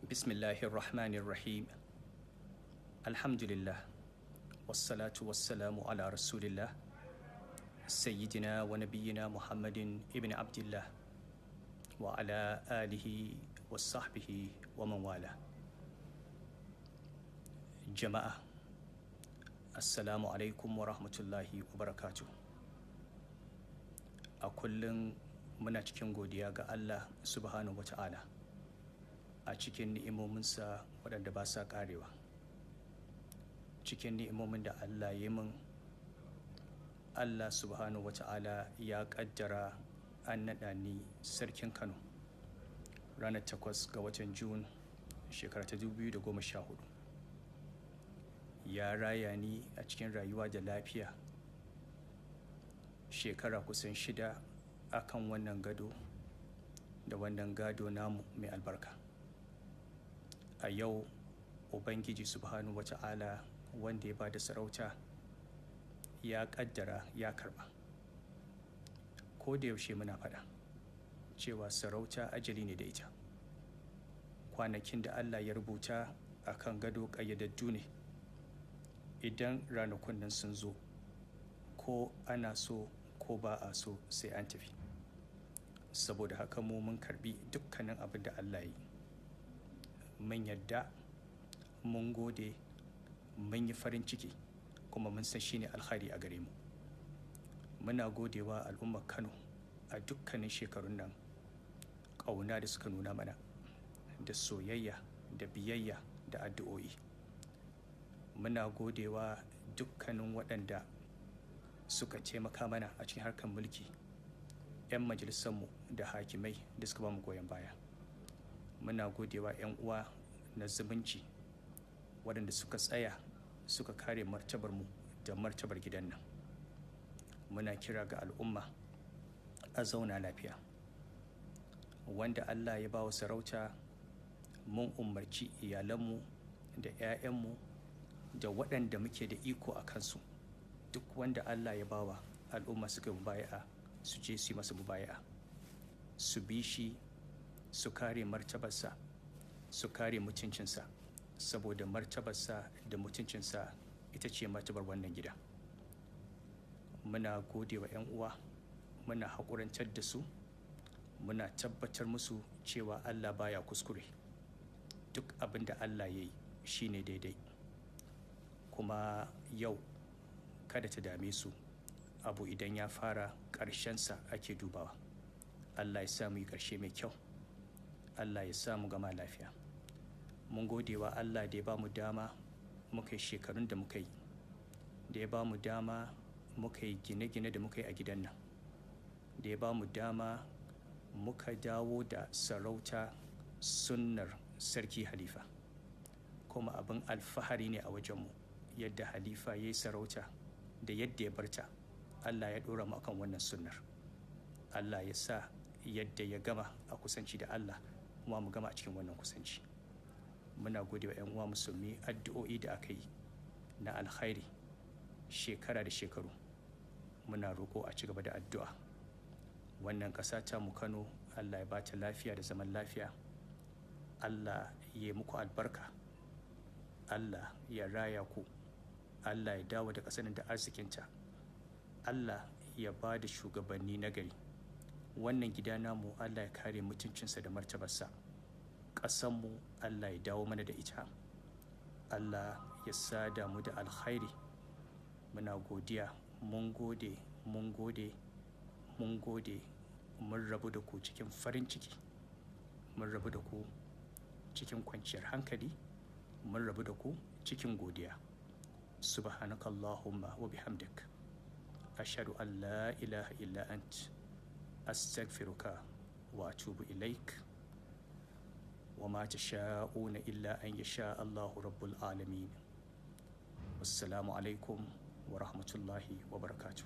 Bismillahir Rahmanir Rahim. Alhamdulillah. Wassalatu wassalamu ala Rasulillah. Sayyidina wa nabiyyina Muhammadin ibn Abdullah wa ala alihi wa sahbihi wa man wala. Jama'a, Assalamu alaikum wa rahmatullahi wa barakatuh. A kullum muna cikin godiya ga Allah subhanahu wa ta'ala a cikin ni'imominsa waɗanda ba sa ƙarewa. Cikin ni'imomin da Allah ya min, Allah subhanahu wa ta'ala ya ƙaddara an naɗa ni sarkin Kano ranar 8 ga watan Jun shekara ta 2014. Ya raya ni a cikin rayuwa da lafiya shekara kusan 6 akan wannan gado da wannan gado namu mai albarka. A yau Ubangiji subhanahu wa ta'ala wanda ya ba da sarauta ya ƙaddara ya karɓa. Ko da yaushe muna faɗa cewa sarauta ajali ne da ita. Kwanakin da Allah ya rubuta a kan gado ƙayyadaddu ne. Idan ranakun nan sun zo, ko ana so ko ba a so sai an tafi. Saboda haka mu mun karɓi dukkanin abin da Allah ya yi. Mun yadda, mun gode, mun yi farin ciki, kuma mun san shine alkhairi a gare mu. Muna godewa al'ummar Kano a dukkanin shekarun nan ƙauna da suka nuna mana, da soyayya da biyayya da addu'o'i. Muna godewa dukkanin waɗanda suka taimaka mana a cikin harkar mulki, 'yan majalisarmu da hakimai da suka ba mu goyon baya. Muna godewa 'yan uwa na zumunci waɗanda suka tsaya suka kare martabarmu da martabar gidan nan. Muna kira ga al'umma a zauna lafiya. Wanda Allah ya ba wa sarauta, mun umarci iyalanmu da 'ya'yanmu da waɗanda muke da iko a kansu, duk wanda Allah ya bawa al'umma suka mubaya'a su je su yi masa mubaya'a, su bi shi, su kare martabarsa, su kare mutuncinsa, saboda martabarsa da mutuncinsa ita ce martabar wannan gida. Muna gode wa 'yan uwa, muna haƙurantar da su, muna tabbatar musu cewa Allah baya kuskure. Duk abin da Allah ya yi shi ne daidai. Kuma yau kada ta dame su, abu idan ya fara ƙarshensa ake dubawa. Allah ya sa mu yi ƙarshe mai kyau, Allah ya sa mu gama lafiya. Mun gode wa Allah da ya ba mu dama muka yi shekarun da muka yi, da ya ba mu dama muka yi gine-gine da muka yi a gidan nan, da ya ba mu dama muka dawo da sarauta sunnar sarki Halifa. Kuma abin alfahari ne a wajenmu yadda Halifa ya yi sarauta da yadda ya barta. Allah ya ɗora mu akan wannan sunnar. Allah ya sa yadda ya gama a kusanci da Allah, kuma mu gama a cikin wannan kusanci. Muna gode wa 'yan uwa musulmi addu'o'i da aka yi na alkhairi shekara da shekaru. Muna roƙo a ci gaba da addu'a. Wannan ƙasa ta mu Kano, Allah ya ba ta lafiya da zaman lafiya. Allah ya yi muku albarka. Allah ya raya ku. Allah ya dawo da ƙasar da arzikinta. Allah ya ba da shugabanni nagari. Wannan gida namu Allah ya kare mutuncinsa da martabarsa. Ƙasanmu Allah ya dawo mana da ita. Allah ya sada mu da alkhairi. Muna godiya, mun gode, mun gode, mun gode. Mun rabu da ku cikin farin ciki, mun rabu da ku cikin kwanciyar hankali, mun rabu da ku cikin godiya. Subhanakallahumma wa bihamdik, ashhadu an la ilaha illa ant, astaghfiruka wa atubu ilaik. Wa ma tasha'una illa an yasha Allahu rabbul alamin. Wassalamu alaikum wa rahmatullahi wa barakatuh.